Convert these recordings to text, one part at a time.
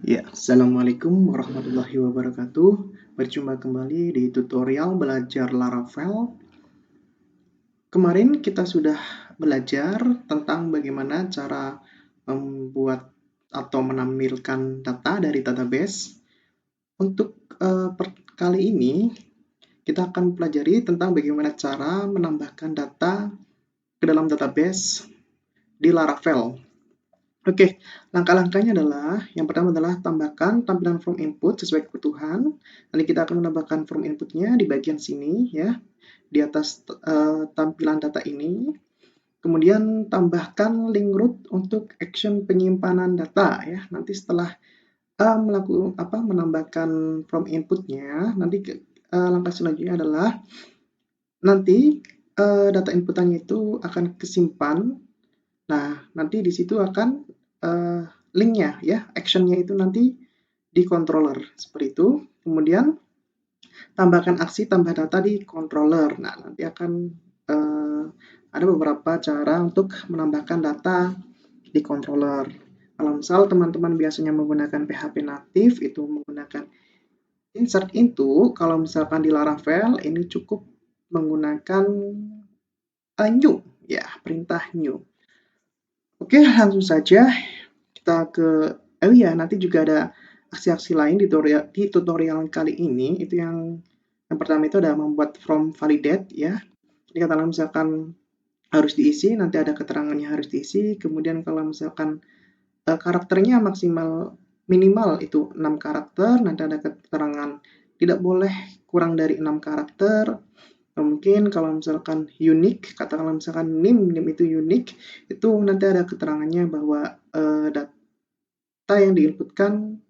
Ya, Assalamualaikum warahmatullahi wabarakatuh. Berjumpa kembali di tutorial belajar Laravel. Kemarin kita sudah belajar tentang bagaimana cara membuat atau menampilkan data dari database. Untuk kali ini, kita akan pelajari tentang bagaimana cara menambahkan data ke dalam database di Laravel. Oke, langkah-langkahnya adalah, yang pertama adalah tambahkan tampilan form input sesuai kebutuhan. Nanti kita akan menambahkan form inputnya di bagian sini ya, di atas tampilan data ini. Kemudian tambahkan link root untuk action penyimpanan data ya. Nanti setelah menambahkan form inputnya, nanti langkah selanjutnya adalah nanti data inputannya itu akan kesimpan. Nah, nanti di situ akan linknya ya, actionnya itu nanti di controller seperti itu. Kemudian tambahkan aksi tambah data di controller. Nah, nanti akan ada beberapa cara untuk menambahkan data di controller. Kalau misal teman-teman biasanya menggunakan PHP native, itu menggunakan insert into. Kalau misalkan di Laravel, ini cukup menggunakan new, ya, perintah new. Oke, langsung saja kita ke nanti juga ada aksi-aksi lain di tutorial kali ini. Itu yang pertama itu adalah membuat form validate ya. Jadi katakanlah misalkan harus diisi, nanti ada keterangannya harus diisi. Kemudian kalau misalkan karakternya minimal itu 6 karakter, nanti ada keterangan tidak boleh kurang dari 6 karakter. Mungkin kalau misalkan unik, katakanlah misalkan nim itu unik, itu nanti ada keterangannya bahwa data yang diinputkan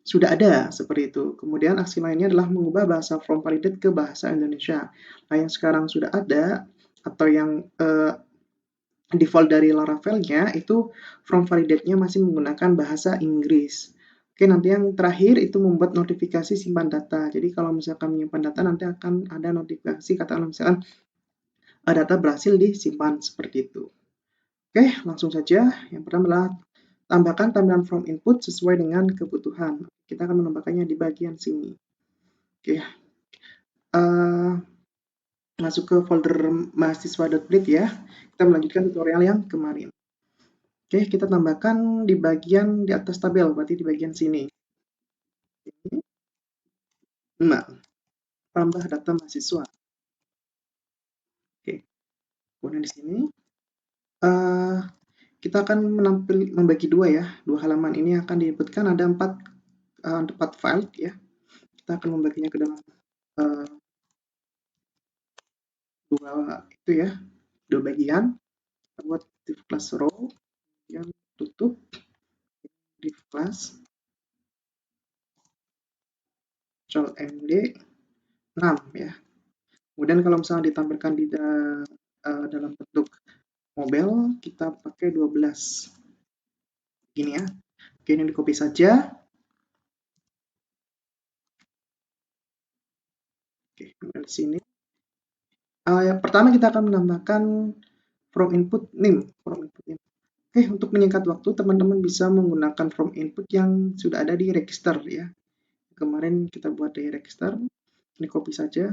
sudah ada, seperti itu. Kemudian aksi lainnya adalah mengubah bahasa form validate ke bahasa Indonesia. Nah, yang sekarang sudah ada atau yang default dari Laravelnya itu form validate-nya masih menggunakan bahasa Inggris. Oke, nanti yang terakhir itu membuat notifikasi simpan data. Jadi kalau misalkan menyimpan data, nanti akan ada notifikasi, katakanlah misalkan data berhasil disimpan, seperti itu. Oke, langsung saja. Yang pertama adalah tambahkan tampilan form input sesuai dengan kebutuhan. Kita akan menambahkannya di bagian sini. Oke, masuk ke folder mahasiswa.blit ya. Kita melanjutkan tutorial yang kemarin. Oke, kita tambahkan di bagian di atas tabel, berarti di bagian sini. Nah, tambah data mahasiswa. Oke, kemudian di sini kita akan membagi dua ya. Dua halaman ini akan diinputkan ada 4 file ya. Kita akan membaginya ke dalam dua bagian. Kita buat div class row, kemudian tutup div class control md 6 ya. Kemudian kalau misalnya ditampilkan di dalam bentuk mobile, kita pakai 12 gini ya. Oke, ini di copy saja. Oke, kemudian di sini pertama kita akan menambahkan from input name. Oke, untuk menyingkat waktu, teman-teman bisa menggunakan from input yang sudah ada di register ya. Kemarin kita buat di register, ini copy saja,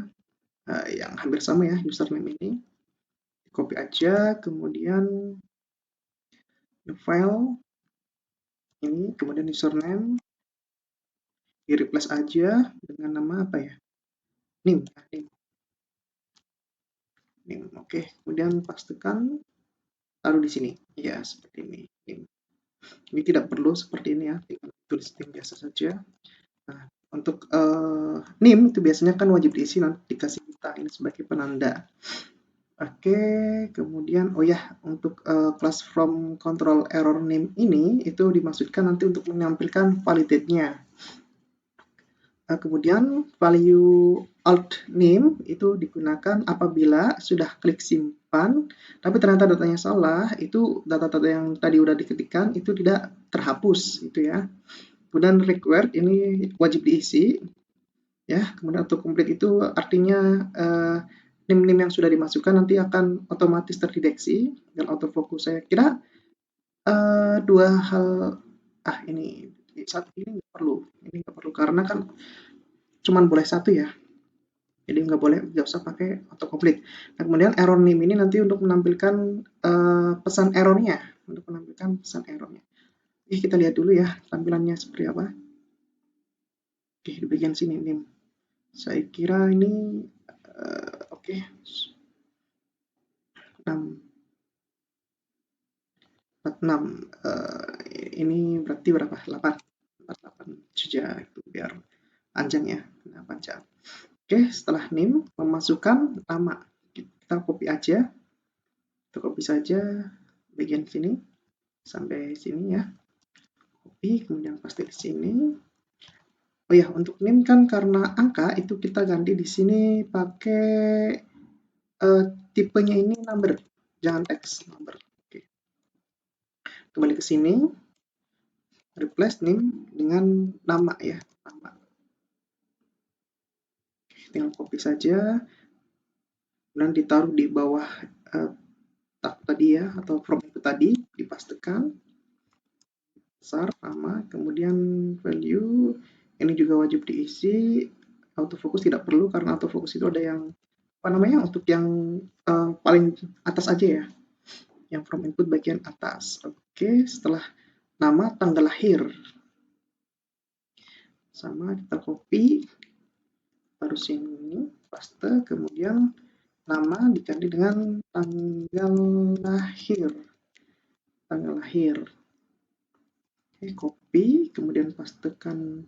yang hampir sama ya, username ini. Copy aja, kemudian file ini, kemudian username, di replace aja dengan nama apa ya? Name. Oke, kemudian pastikan taruh di sini. Ya, seperti ini. Ini tidak perlu seperti ini ya, tinggal tulis name biasa saja. Nah, untuk name itu biasanya kan wajib diisi, nanti dikasih kita ini sebagai penanda. Oke, kemudian untuk class from control error name ini itu dimaksudkan nanti untuk menampilkan validate-nya. Kemudian value alt name itu digunakan apabila sudah klik simpan, tapi ternyata datanya salah, itu data-data yang tadi udah diketikkan itu tidak terhapus, gitu ya. Kemudian required ini wajib diisi, ya. Kemudian untuk complete itu artinya name-name yang sudah dimasukkan nanti akan otomatis terdeteksi dan autofocus. Saya kira dua hal ini saat ini nggak perlu karena kan cuman boleh satu ya. Jadi nggak usah pakai autocomplete. Nah, kemudian error name ini nanti untuk menampilkan pesan errornya, Oke, kita lihat dulu ya tampilannya seperti apa. Oke, di bagian sini name. Saya kira ini oke. 46 ini berarti berapa? 8 saja itu biar panjang ya. Nah, panjang. Oke, setelah name memasukkan nama. Kita copy aja. Kita copy saja bagian sini sampai sini ya. Copy kemudian paste di sini. Oh ya, untuk name kan karena angka itu kita ganti di sini pakai tipenya ini number, jangan text, number. Oke. Kembali ke sini, replace name dengan nama ya, nama. Tinggal copy saja, dan ditaruh di bawah tag tadi ya, atau from itu tadi, dipastekan, besar, nama, kemudian value, ini juga wajib diisi, autofocus tidak perlu karena autofocus itu ada yang, apa namanya, untuk yang paling atas aja ya, yang from input bagian atas. Oke, setelah nama, tanggal lahir. Sama kita copy, taruh sini, paste, kemudian nama diganti dengan tanggal lahir. Tanggal lahir. Oke, copy, kemudian pastekan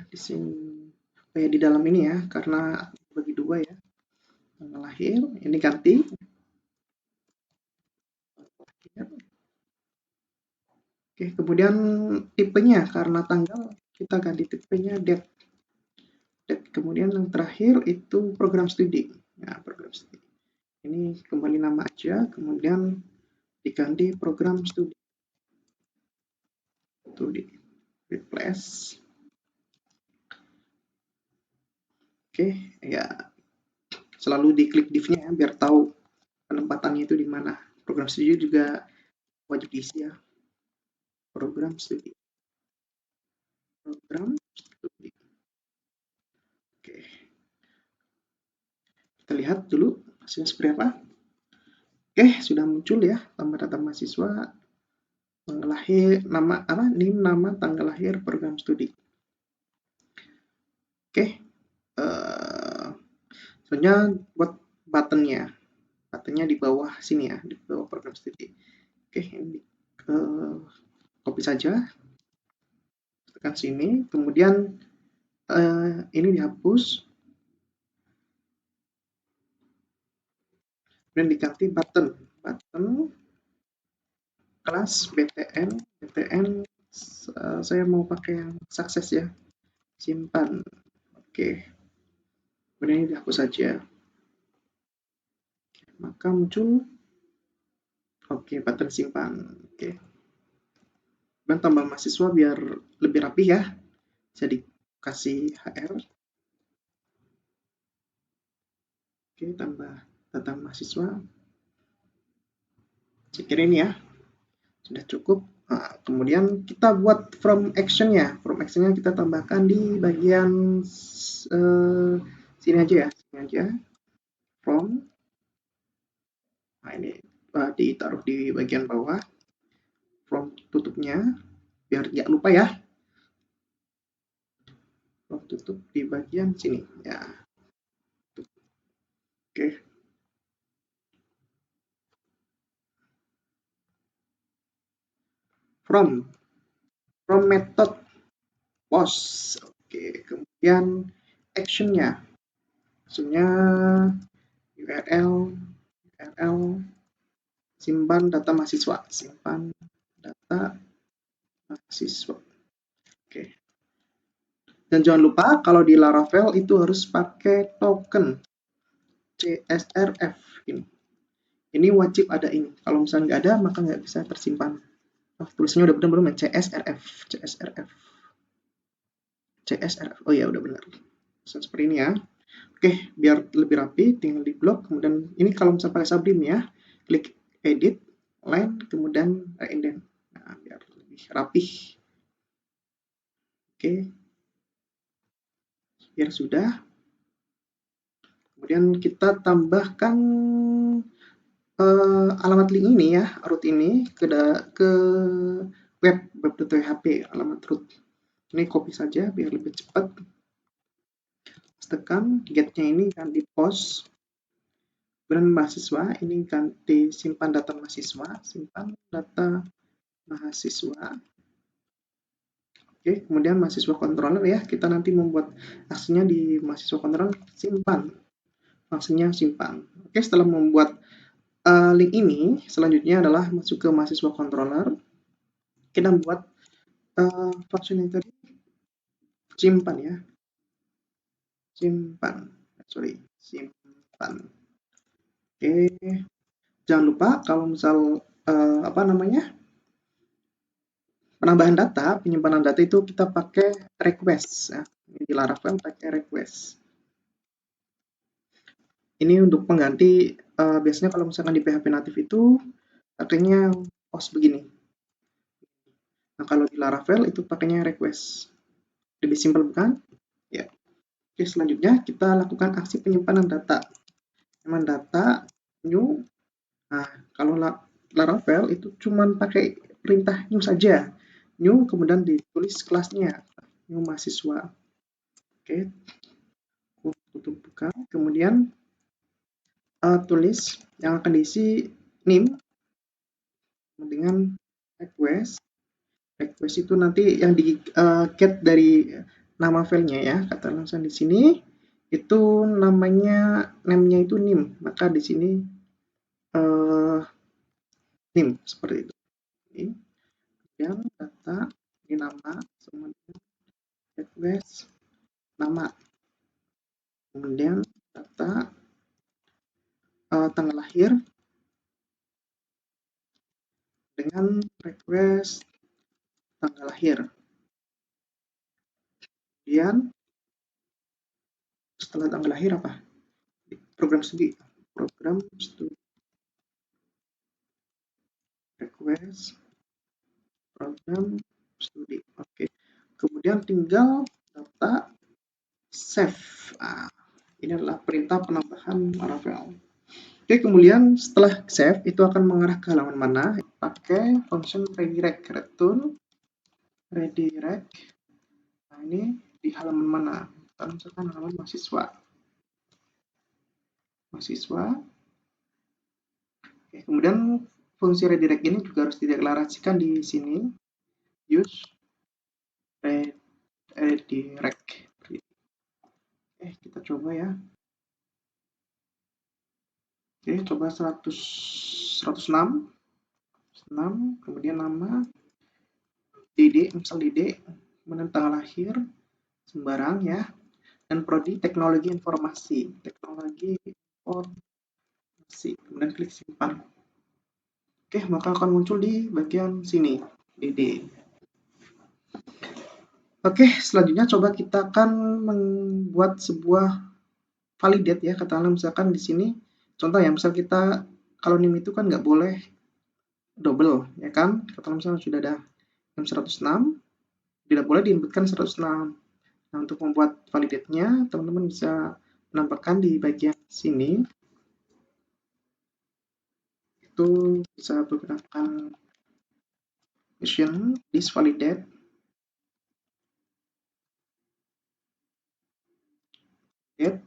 di sini. Oh ya, di dalam ini ya, karena bagi dua ya. Tanggal lahir, ini ganti. Oke, kemudian tipenya, karena tanggal, kita ganti tipenya date. Kemudian yang terakhir itu program studi. Nah, program studi. Ini kembali nama aja, kemudian diganti program studi. Studi. Replace. Oke, ya selalu diklik div-nya ya, biar tahu penempatannya itu di mana. Program studi juga wajib diisi ya. Program studi. Program studi. Oke. Kita lihat dulu hasilnya seperti apa. Oke, sudah muncul ya tambah data mahasiswa, tanggal lahir, nama apa? NIM, nama, tanggal lahir, program studi. Oke. Selanjutnya buat buttonnya. Buttonnya di bawah sini ya, di bawah program studi. Oke, ini copy saja. Tekan sini, kemudian ini dihapus. Kemudian diganti button kelas BTN saya mau pakai yang sukses ya, simpan. Oke, kemudian ini dihapus saja, maka muncul button simpan. Oke, dan tambah mahasiswa biar lebih rapi ya, bisa dikasih HR. Oke, tambah data mahasiswa. Saya kira ini ya sudah cukup. Nah, kemudian kita buat from action-nya. From action-nya kita tambahkan di bagian sini aja ya. Sini aja. From. Nah, ini ditaruh di bagian bawah. From tutupnya. Biar nggak lupa ya. From tutup di bagian sini. Ya. Oke. From method post. Oke. Kemudian action-nya. Maksudnya URL simpan data mahasiswa, Oke. Dan jangan lupa kalau di Laravel itu harus pakai token CSRF ini. Ini wajib ada ini. Kalau misalnya nggak ada, maka nggak bisa tersimpan. Tulisnya udah benar belum ya? CSRF. Oh ya, udah benar. Seperti ini ya. Oke, biar lebih rapi, tinggal di blok. Kemudian ini kalau misalnya pakai Sublime ya, klik edit, line, kemudian indent. Nah, biar lebih rapih. Oke, biar sudah. Kemudian kita tambahkan alamat link ini ya, root ini ke web.php alamat root. Ini copy saja biar lebih cepat. Tekan get-nya ini ganti post. Kemudian mahasiswa ini ganti simpan data mahasiswa, simpan data mahasiswa. Oke, kemudian mahasiswa controller ya, kita nanti membuat aksinya di mahasiswa controller simpan. Fungsinya simpan. Oke, setelah membuat link ini, selanjutnya adalah masuk ke mahasiswa controller. Kita buat function yang tadi simpan ya. Simpan. Simpan. Oke. Jangan lupa kalau misal penambahan data, penyimpanan data itu kita pakai request ya. Di Laravel pakai request. Ini untuk pengganti biasanya kalau misalkan di PHP natif itu pakainya post begini. Nah, kalau di Laravel itu pakainya request. Lebih simpel bukan? Ya. Oke, selanjutnya kita lakukan aksi penyimpanan data. Penyimpanan data new. Nah, kalau Laravel itu cuman pakai perintah new saja. New kemudian ditulis kelasnya new mahasiswa. Oke. Tutup buka. Kemudian tulis yang akan diisi name dengan request. Request itu nanti yang di get dari nama filenya ya. Kata langsung di sini itu namanya name-nya itu nim. Maka di sini nim seperti itu. Ini yang data ini nama sama request nama. Kemudian data tanggal lahir dengan request tanggal lahir. Kemudian setelah tanggal lahir apa? Program studi. Program studi. Request program studi. Oke. Kemudian tinggal data save. Nah, ini adalah perintah penambahan Laravel. Oke, kemudian setelah save itu akan mengarah ke halaman mana? Pakai function redirect. Return redirect. Nah, ini di halaman mana? Kita misalkan halaman mahasiswa. Mahasiswa. Oke, kemudian fungsi redirect ini juga harus dideklarasikan di sini. Use redirect. Kita coba ya. Oke, coba 106, kemudian nama Dede, misal Dede, kemudian tanggal lahir, sembarang ya, dan prodi teknologi informasi, kemudian klik simpan. Oke, maka akan muncul di bagian sini, Dede. Oke, selanjutnya coba kita akan membuat sebuah validate ya, katakanlah misalkan di sini, contoh ya, misal kita kalau nim itu kan nggak boleh double ya kan, katakanlah misalnya sudah ada nim 106, tidak boleh diinputkan 106. Nah, untuk membuat validate-nya, teman-teman bisa menambahkan di bagian sini. Itu bisa menggunakan function thisValidate. Get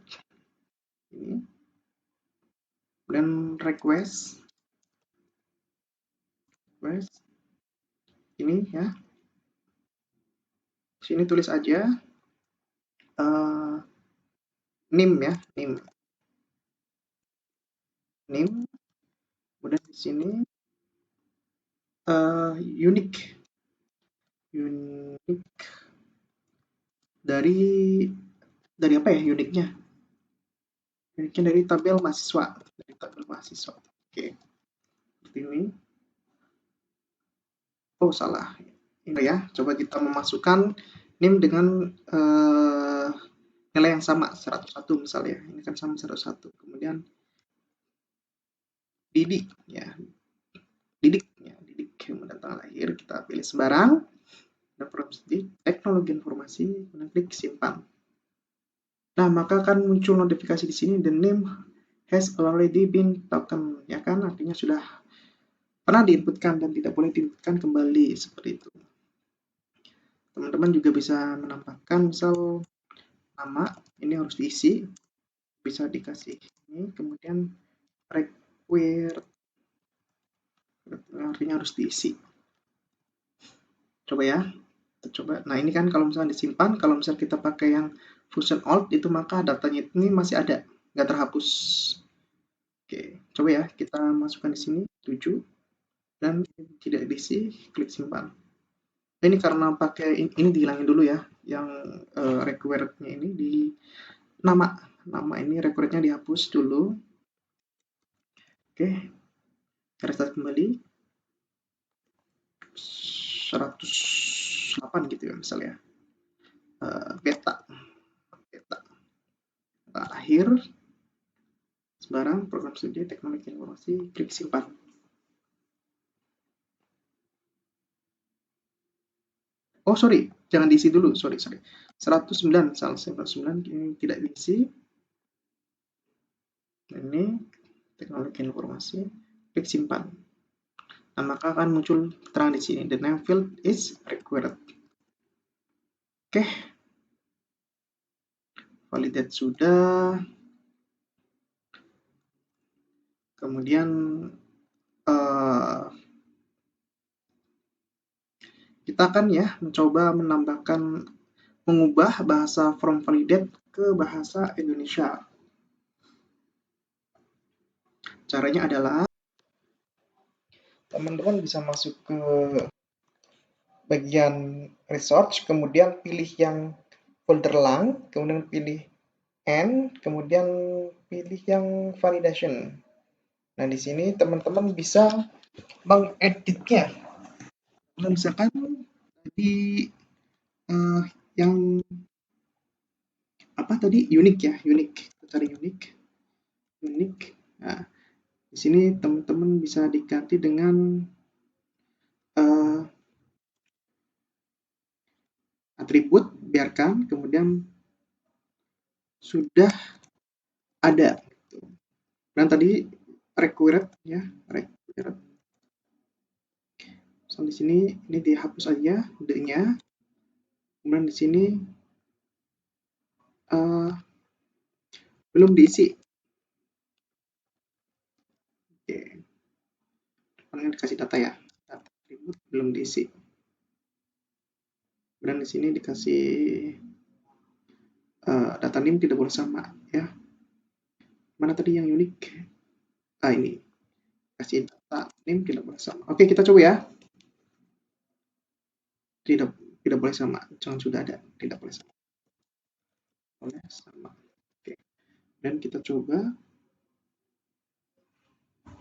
ini. Kemudian request ini ya. Sini tulis aja name ya, name. Kemudian di sini unique dari apa ya uniknya? Uniknya dari tabel mahasiswa, Oke, seperti ini. Oh salah, ini ya. Coba kita memasukkan nim dengan nilai yang sama 101 misalnya. Ini kan sama 101. Kemudian didik ya. Didik kemudian tanggal lahir kita pilih sembarang. dan program studi teknologi informasi, kemudian klik simpan. Nah, maka akan muncul notifikasi di sini, the name has already been taken, ya kan, artinya sudah pernah diinputkan dan tidak boleh diinputkan kembali, seperti itu. Teman-teman juga bisa menambahkan misal nama, ini harus diisi, bisa dikasih ini, kemudian required, artinya harus diisi. Coba ya, kita coba. Nah, ini kan kalau misalnya disimpan, kalau misalnya kita pakai yang Fusion Alt itu maka datanya ini masih ada, nggak terhapus. Oke, coba ya, kita masukkan di sini 7 dan tidak diisi, klik simpan. Ini karena pakai ini dihilangin dulu ya, yang required-nya ini di nama ini required-nya dihapus dulu. Oke, restart kembali 108 gitu ya misalnya. Beta akhir sebarang program studi teknologi informasi, klik simpan. Oh sorry, jangan diisi dulu, sorry 109, salah 109 ini tidak diisi. Ini teknologi informasi, klik simpan. Nah, maka akan muncul keterangan di sini, the name field is required. Oke, validate sudah. Kemudian kita akan ya mencoba menambahkan, mengubah bahasa from validate ke bahasa Indonesia. Caranya adalah teman-teman bisa masuk ke bagian research, kemudian pilih yang folder lang, kemudian pilih N, kemudian pilih yang validation. Nah, di sini teman-teman bisa mengeditnya. Nah, misalkan tadi yang apa tadi unik ya, unik. Kita cari unik. Nah, di sini teman-teman bisa diganti dengan atribut, biarkan, kemudian sudah ada. Dan tadi required ya, required. So, di sini ini dihapus aja D-nya. Kemudian di sini belum diisi. Oke. Kemudian dikasih data ya. Data atribut belum diisi. Kemudian di sini dikasih data name tidak boleh sama ya. Mana tadi yang unik? Ini. Kasih data name tidak boleh sama. Oke, kita coba ya. Tidak boleh sama. Jangan sudah ada. Tidak boleh sama. Boleh sama. Oke. Dan kita coba.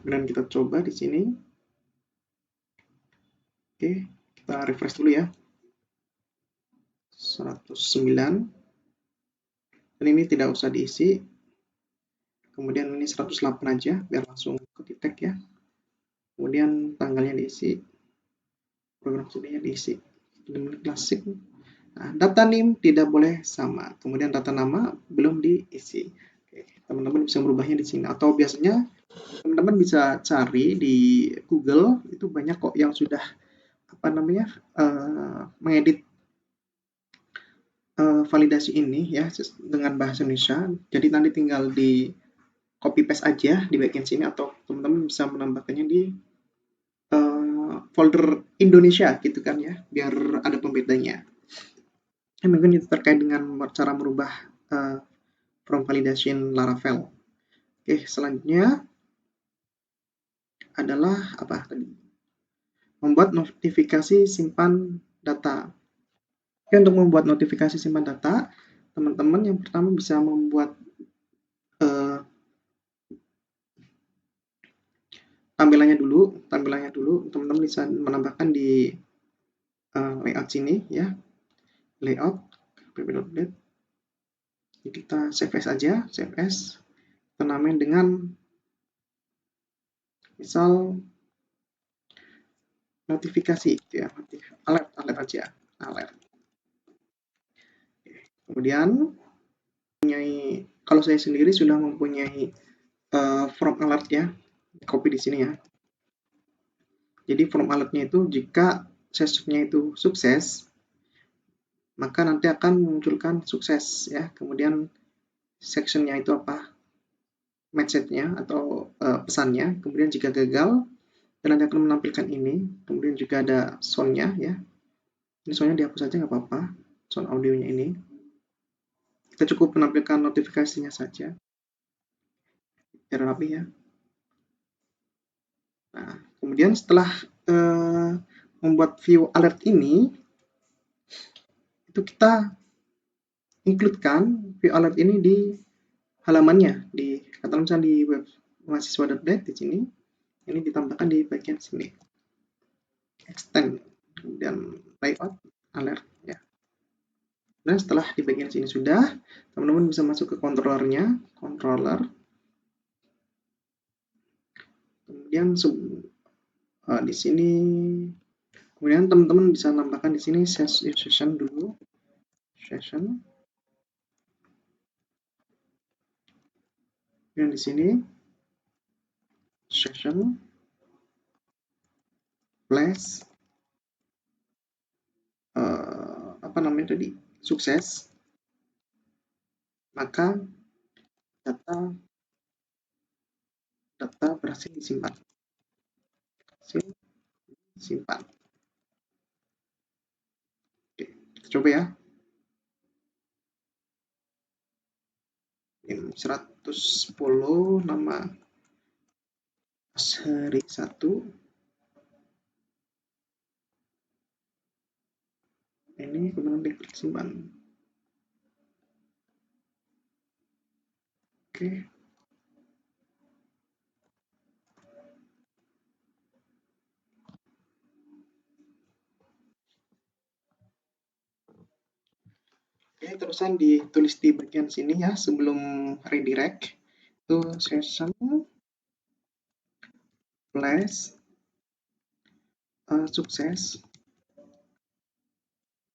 Dan kita coba di sini. Oke, kita refresh dulu ya. 109. Dan ini tidak usah diisi. Kemudian ini 108 aja biar langsung ke detect ya. Kemudian tanggalnya diisi. Program studinya diisi. Kemudian klasik. Nah, data name tidak boleh sama. Kemudian data nama belum diisi. Teman-teman bisa merubahnya di sini. Atau biasanya teman-teman bisa cari di Google, itu banyak kok yang sudah mengedit validasi ini ya dengan bahasa Indonesia. Jadi nanti tinggal di copy paste aja di bagian sini, atau teman-teman bisa menambahkannya di folder Indonesia gitu kan ya, biar ada pembedanya. Mungkin itu terkait dengan cara merubah from validation Laravel. Oke, selanjutnya adalah apa tadi? Membuat notifikasi simpan data. Oke, untuk membuat notifikasi simpan data, teman-teman yang pertama bisa membuat tampilannya dulu. Teman-teman bisa menambahkan di layout sini ya, layout pp.update. Kita save as aja, save as, kita namain dengan misal notifikasi ya, alert aja. alert. Kemudian kalau saya sendiri sudah mempunyai form alert ya, copy di sini ya. Jadi form alertnya itu jika sessionnya itu sukses, maka nanti akan memunculkan sukses ya. Kemudian sectionnya itu apa? Message-nya atau pesannya. Kemudian jika gagal, dan nanti akan menampilkan ini. Kemudian juga ada sound-nya ya. Ini sound-nya dihapus saja nggak apa-apa. Sound audionya ini. Kita cukup menampilkan notifikasinya saja. Biar rapi ya. Nah, kemudian setelah membuat view alert ini, itu kita include-kan view alert ini di halamannya, di kata misalnya di web mahasiswa.net di sini, ini ditambahkan di bagian sini. Extend, kemudian layout, alert ya. Dan setelah di bagian sini sudah, teman-teman bisa masuk ke controllernya, controller. Kemudian di sini, kemudian teman-teman bisa nambahkan di sini session dulu, session. Dan di sini session plus apa namanya tadi, sukses, maka data berhasil disimpan. Simpan. Oke, kita coba ya. Ini 110 nama seri 1. Ini kemudian diklik simpan. Oke. Oke, terusan ditulis di bagian sini ya sebelum redirect. Itu session plus sukses,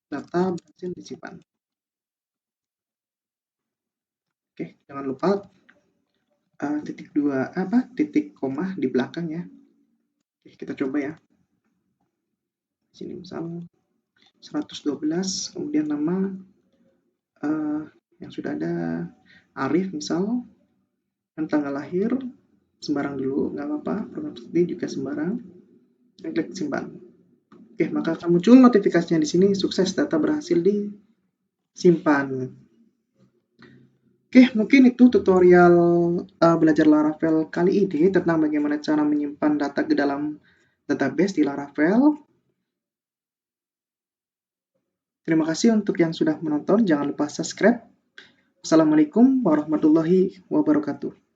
data berhasil disimpan. Oke, jangan lupa titik 2 titik koma di belakang ya. Oke, kita coba ya. Sini misal 112, kemudian nama yang sudah ada Arif misal, dan tanggal lahir sembarang dulu, nggak apa-apa, program studi juga sembarang, dan klik simpan. Oke, maka akan muncul notifikasinya di sini, sukses data berhasil disimpan. Oke, mungkin itu tutorial belajar Laravel kali ini tentang bagaimana cara menyimpan data ke dalam database di Laravel. Terima kasih untuk yang sudah menonton. Jangan lupa subscribe. Assalamualaikum warahmatullahi wabarakatuh.